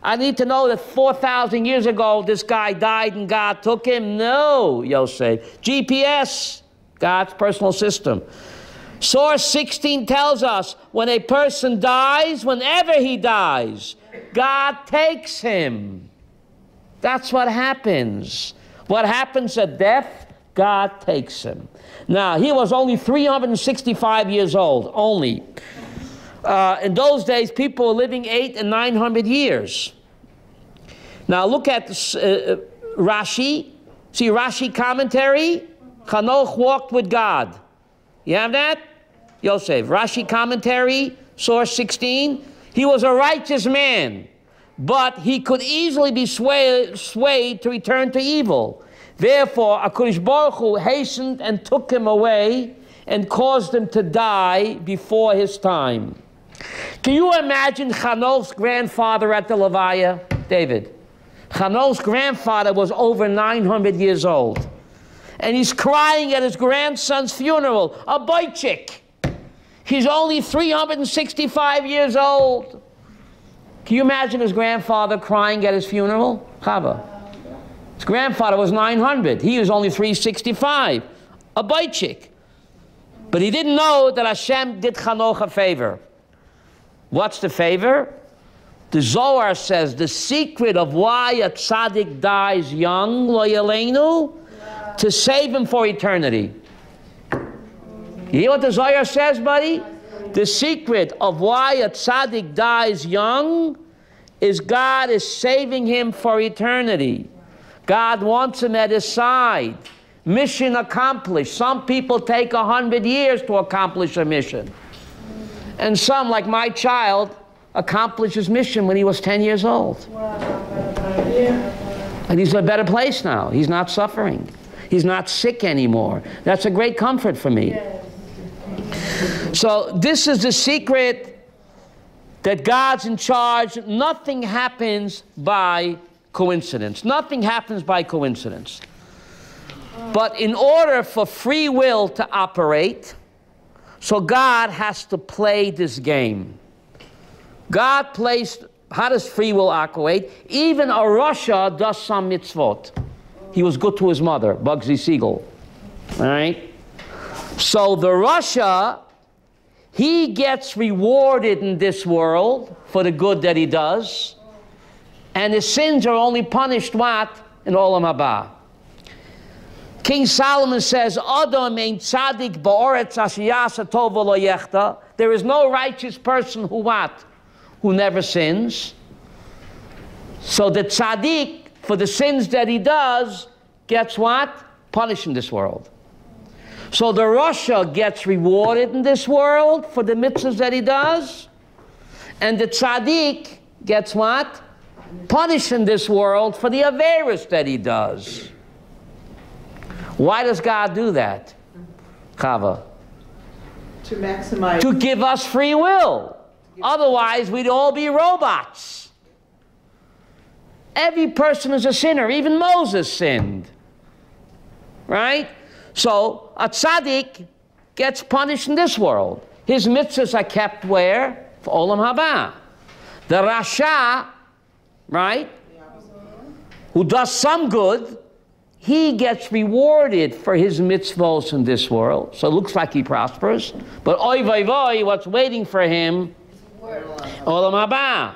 I need to know that 4,000 years ago this guy died and God took him. No, Yosef. GPS, God's personal system. Source 16 tells us when a person dies, whenever he dies, God takes him. That's what happens. What happens at death, God takes him. Now, he was only 365 years old, only. In those days, people were living 800 and 900 years. Now, look at Rashi. See Rashi commentary? Chanoch walked with God. You have that? Yosef. Rashi commentary, source 16. He was a righteous man, but he could easily be swayed to return to evil. Therefore, HaKadosh Baruch Hu hastened and took him away and caused him to die before his time. Can you imagine Chanoch's grandfather at the Levaya, David? Chanoch's grandfather was over 900 years old. And he's crying at his grandson's funeral, a boychik. He's only 365 years old. Can you imagine his grandfather crying at his funeral? Chava. His grandfather was 900. He was only 365. A boychik. But he didn't know that Hashem did Chanoch a favor. What's the favor? The Zohar says the secret of why a tzaddik dies young, lo yaleinu, to save him for eternity. You hear what the Zohar says, buddy? The secret of why a tzaddik dies young is God is saving him for eternity. God wants him at his side. Mission accomplished. Some people take 100 years to accomplish a mission. And some, like my child, accomplished his mission when he was 10 years old. And he's in a better place now. He's not suffering. He's not sick anymore. That's a great comfort for me. So this is the secret, that God's in charge. Nothing happens by coincidence. Nothing happens by coincidence. But in order for free will to operate, so God has to play this game. God plays, how does free will operate? Even a Rasha does some mitzvot. He was good to his mother, Bugsy Siegel. All right? So the Rasha, he gets rewarded in this world for the good that he does, and his sins are only punished, what? In Olam Haba. King Solomon says, Adam ein tzadik ba'oretz asiyasa tov lo yechta. There is no righteous person who what? Who never sins. So the tzaddik, for the sins that he does, gets what? Punished in this world. So the Rasha gets rewarded in this world for the mitzvahs that he does, and the tzaddik gets what? Punished in this world for the averos that he does. Why does God do that, Chava? To maximize. To give us free will. Otherwise, we'd all be robots. Every person is a sinner. Even Moses sinned. Right? So, a tzaddik gets punished in this world. His mitzvahs are kept where? For Olam Haba. The Rasha, right? Who does some good, he gets rewarded for his mitzvahs in this world. So it looks like he prospers. But oy vay vay, what's waiting for him? Olam Haba.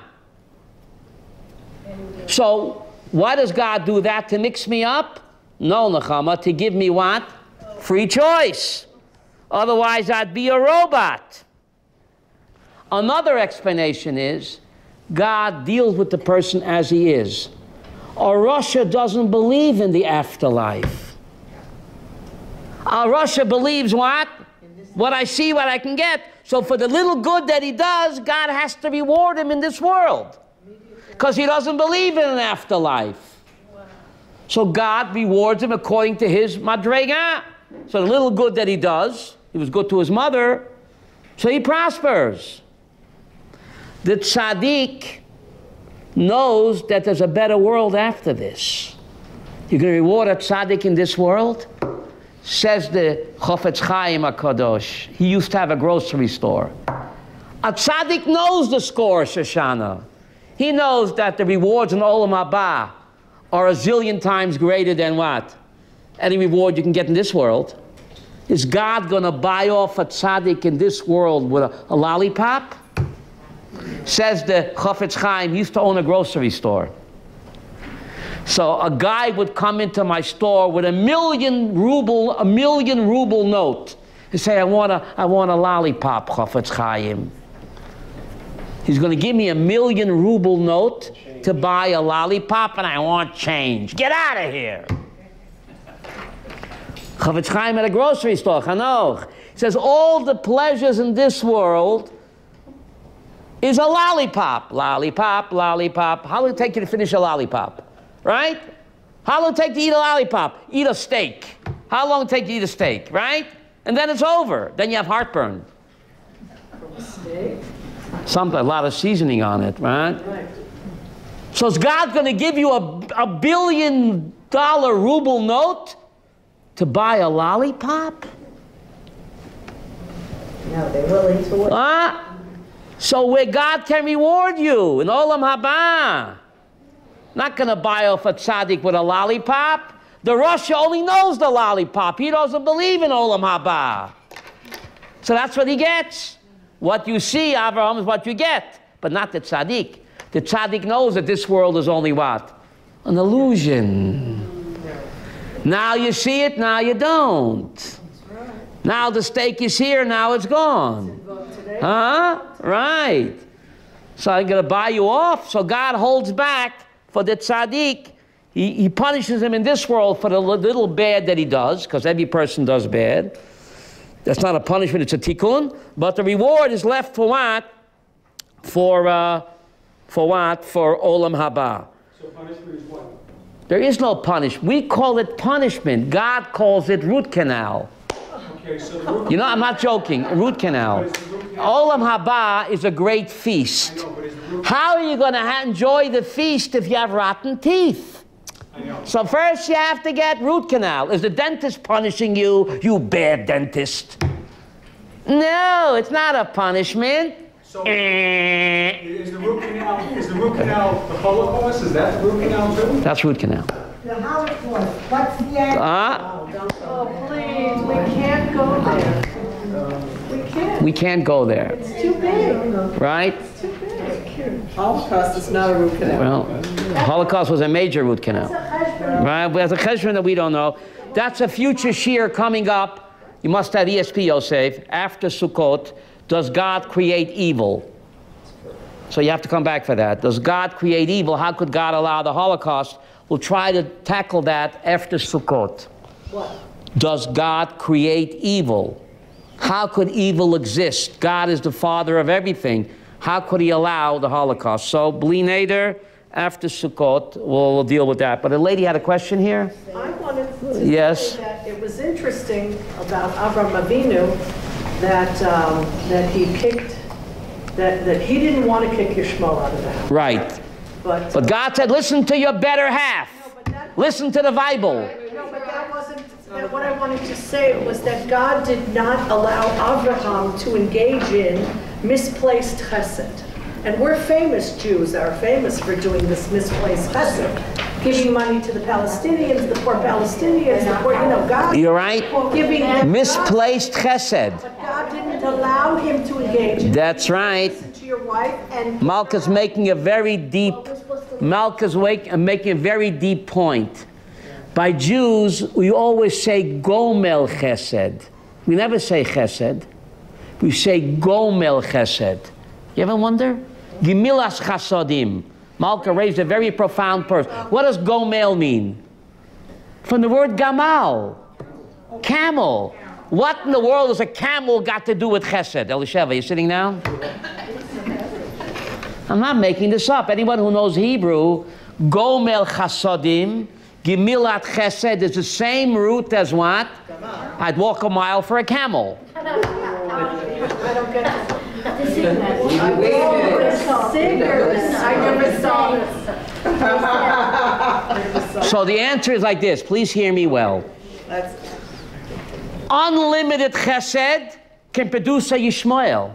So why does God do that? To mix me up? No, Nechama, to give me what? Free choice. Otherwise I'd be a robot. Another explanation is God deals with the person as he is. Our Rasha doesn't believe in the afterlife. Our Rasha believes what? What I see, what I can get. So for the little good that he does, God has to reward him in this world. Because he doesn't believe in an afterlife. So God rewards him according to his madrega. So the little good that he does, he was good to his mother, so he prospers. The tzaddik knows that there's a better world after this. You're going to reward a tzaddik in this world? Says the Chofetz Chaim HaKadosh. He used to have a grocery store. A tzaddik knows the score, Shoshana. He knows that the rewards in Olam Haba are a zillion times greater than what? Any reward you can get in this world. Is God going to buy off a tzaddik in this world with a lollipop? Says the Chofetz Chaim, he used to own a grocery store. So a guy would come into my store with a million ruble note and say, I want a lollipop, Chofetz Chaim. He's going to give me a 1,000,000 ruble note to buy a lollipop, and I want change. Get out of here. Chofetz Chaim at a grocery store, Chanoch. He says, all the pleasures in this world is a lollipop. Lollipop, lollipop. How long will it take you to finish a lollipop? Right? How long will it take to eat a lollipop? Eat a steak. How long will it take to eat a steak? Right? And then it's over. Then you have heartburn. From a steak? A lot of seasoning on it, right? Right. So is God going to give you a $1 billion ruble note to buy a lollipop? No, they're willing to work. So where God can reward you in Olam Haba. Not going to buy off a tzaddik with a lollipop. The Rasha only knows the lollipop. He doesn't believe in Olam Haba. So that's what he gets. What you see, Avraham, is what you get. But not the tzaddik. The tzaddik knows that this world is only what? An illusion. Now you see it, now you don't. Now the steak is here, now it's gone. Huh? Right. So I'm going to buy you off. So God holds back for the tzaddik. He punishes him in this world for the little bad that he does, because every person does bad. That's not a punishment, it's a tikkun. But the reward is left for what? For what? For Olam Haba. So punishment is what? There is no punishment. We call it punishment. God calls it root canal. Okay, so the root You know, I'm not joking. Root canal. Olam Haba is a great feast. How are you going to enjoy the feast if you have rotten teeth? So first you have to get root canal. Is the dentist punishing you, you bad dentist? No, it's not a punishment. So is the root canal the Holocaust? Is that the root canal too? That's root canal. The Holocaust, what's the answer? Oh, please, we can't go there. We can't go there. It's too big. Right? It's too big. Holocaust is not a root canal. Well, Holocaust was a major root canal. Right? There's a cheshbon that we don't know. That's a future shiur coming up. You must have ESP, Yosef. After Sukkot, does God create evil? So you have to come back for that. Does God create evil? How could God allow the Holocaust? We'll try to tackle that after Sukkot. What? Does God create evil? How could evil exist? God is the father of everything. How could he allow the Holocaust? So, Bli Neder, after Sukkot, we'll deal with that. But a lady had a question here? I wanted to Yes. say that it was interesting about Avraham Avinu that he kicked, that he didn't want to kick Yishmael out of the house. Right. But God said, listen to your better half. Listen to the Bible. no, but that wasn't, what I wanted to say was that God did not allow Abraham to engage in misplaced chesed. And we're famous Jews are famous for doing this misplaced chesed. Giving money to the Palestinians, the poor Palestinians, the poor, God. You're right. Giving them Misplaced chesed. But God didn't allow him to engage in That's right. Listen to your wife and Malka's making a very deep, making a very deep point. By Jews, we always say gomel chesed. We never say chesed. We say gomel chesed. You ever wonder? Gemilas chasodim. Malka raised a very profound person. What does gomel mean? From the word gamal, camel. What in the world has a camel got to do with chesed? Elisheva, are you sitting down? I'm not making this up. Anyone who knows Hebrew, gomel chasodim, gemilat chesed is the same root as what? I'd walk a mile for a camel. I don't get it. I never saw this. So the answer is like this. Please hear me well. Unlimited chesed can produce a Yishmael.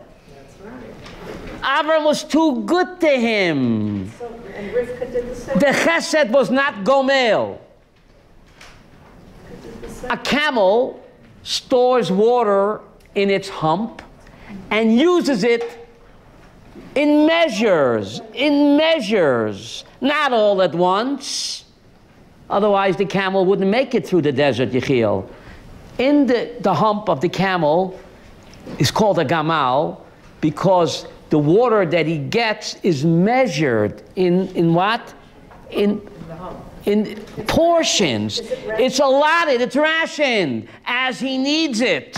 Avram was too good to him. And Rivka did the same. The chesed was not gomel. A camel stores water in its hump and uses it in measures, not all at once. Otherwise the camel wouldn't make it through the desert, Yechiel. In the hump of the camel is called a gamal because the water that he gets is measured in what? In portions. It's allotted, it's rationed as he needs it.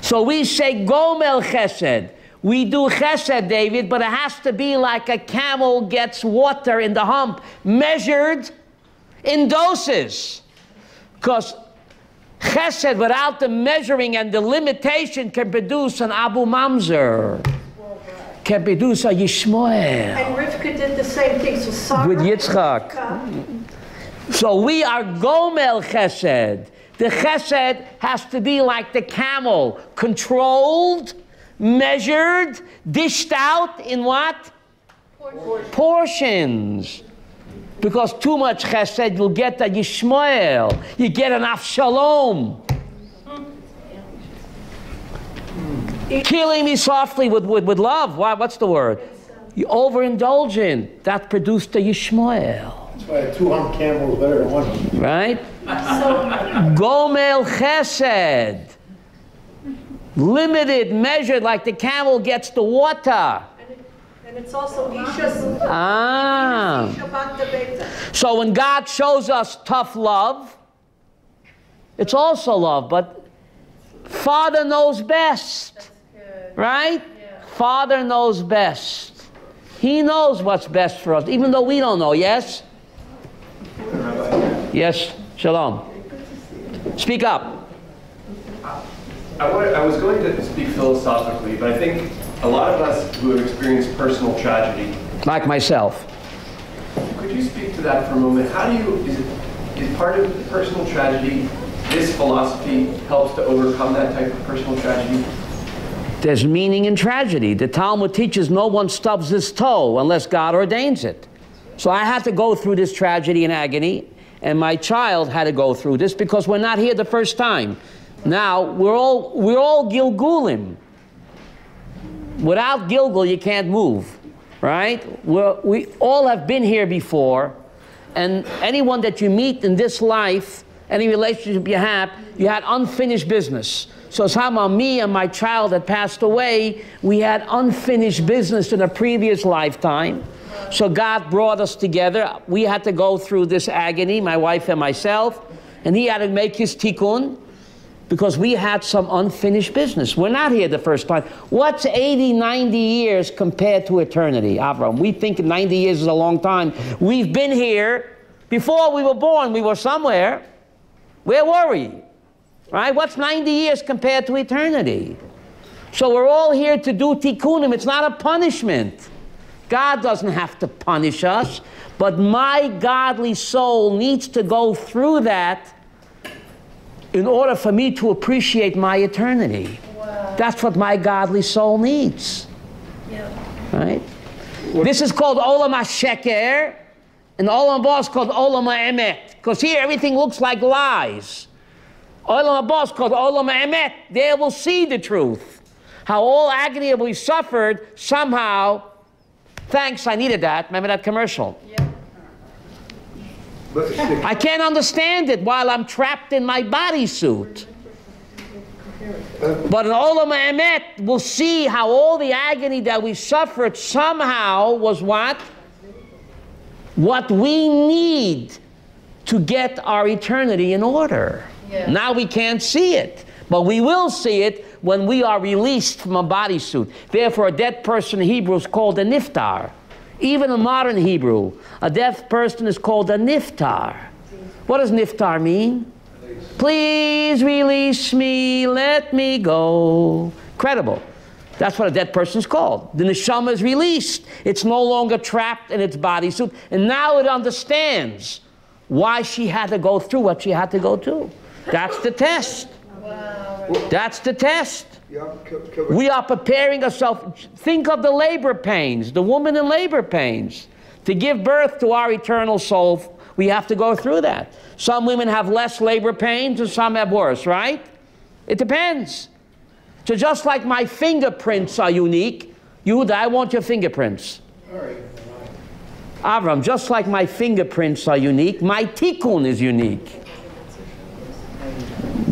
So we say gomel chesed. We do chesed, David, but it has to be like a camel gets water in the hump, measured in doses. Because chesed, without the measuring and the limitation, can produce an Abu Mamzer, can produce a Yishmael. And Rivka did the same thing. So Sarah, with Yitzchak. So we are gomel chesed. The chesed has to be like the camel, controlled, measured, dished out in what? Portions. Because too much chesed, you'll get a Yishmael. You get an Avshalom. Killing me softly with love. What's the word? You overindulgent. That produced a Yishmael. That's why a 2-hump camel is better than 1. Right? Gomel chesed. Limited, measured, like the camel gets the water. and it's also Isha's. So when God shows us tough love, it's also love, but Father knows best. Right? Yeah. Father knows best. He knows what's best for us, even though we don't know. Yes? Yes, Shalom. Speak up. I was going to speak philosophically, but I think a lot of us who have experienced personal tragedy, like myself. Could you speak to that for a moment? How do you, is part of personal tragedy, this philosophy helps to overcome that type of personal tragedy? There's meaning in tragedy. The Talmud teaches no one stubs his toe unless God ordains it. So I had to go through this tragedy and agony, and my child had to go through this because we're not here the first time. Now, we're all Gilgulim. Without Gilgul, you can't move, right? We all have been here before, and anyone that you meet in this life, any relationship you had unfinished business. So somehow me and my child that passed away, we had unfinished business in a previous lifetime. So God brought us together. We had to go through this agony, my wife and myself, and he had to make his tikkun because we had some unfinished business. We're not here the first time. What's 80, 90 years compared to eternity, Avram? We think 90 years is a long time. We've been here. Before we were born, we were somewhere. Where were we? Right? What's 90 years compared to eternity? So we're all here to do tikkunim. It's not a punishment. God doesn't have to punish us, but my godly soul needs to go through that in order for me to appreciate my eternity. Wow. That's what my godly soul needs. Yeah. Right? This is called Olam HaSheker, and Olam Haba is called Olam HaEmet, because here everything looks like lies. Olam Haba is called Olam HaEmet. There we'll see the truth. How all agony we suffered somehow. Thanks, I needed that. Remember that commercial? Yeah. I can't understand it while I'm trapped in my bodysuit. But in Olam HaEmet, we'll see how all the agony that we suffered somehow was what? What we need to get our eternity in order. Yeah. Now we can't see it, but we will see it when we are released from a bodysuit. Therefore, a dead person in Hebrew is called a niftar. Even in modern Hebrew, a deaf person is called a niftar. What does niftar mean? Please release me, let me go. Credible. That's what a dead person is called. The neshama is released. It's no longer trapped in its bodysuit, and now it understands why she had to go through what she had to go through. That's the test. Wow. That's the test. We are preparing ourselves. Think of the labor pains, the woman in labor pains. To give birth to our eternal soul, we have to go through that. Some women have less labor pains and some have worse, right? It depends. So just like my fingerprints are unique, Yehuda, I want your fingerprints. Avram, just like my fingerprints are unique, my tikkun is unique.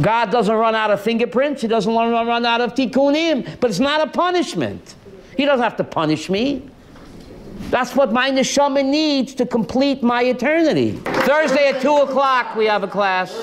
God doesn't run out of fingerprints. He doesn't run out of tikkunim. But it's not a punishment. He doesn't have to punish me. That's what my neshama needs to complete my eternity. Thursday at 2 o'clock we have a class.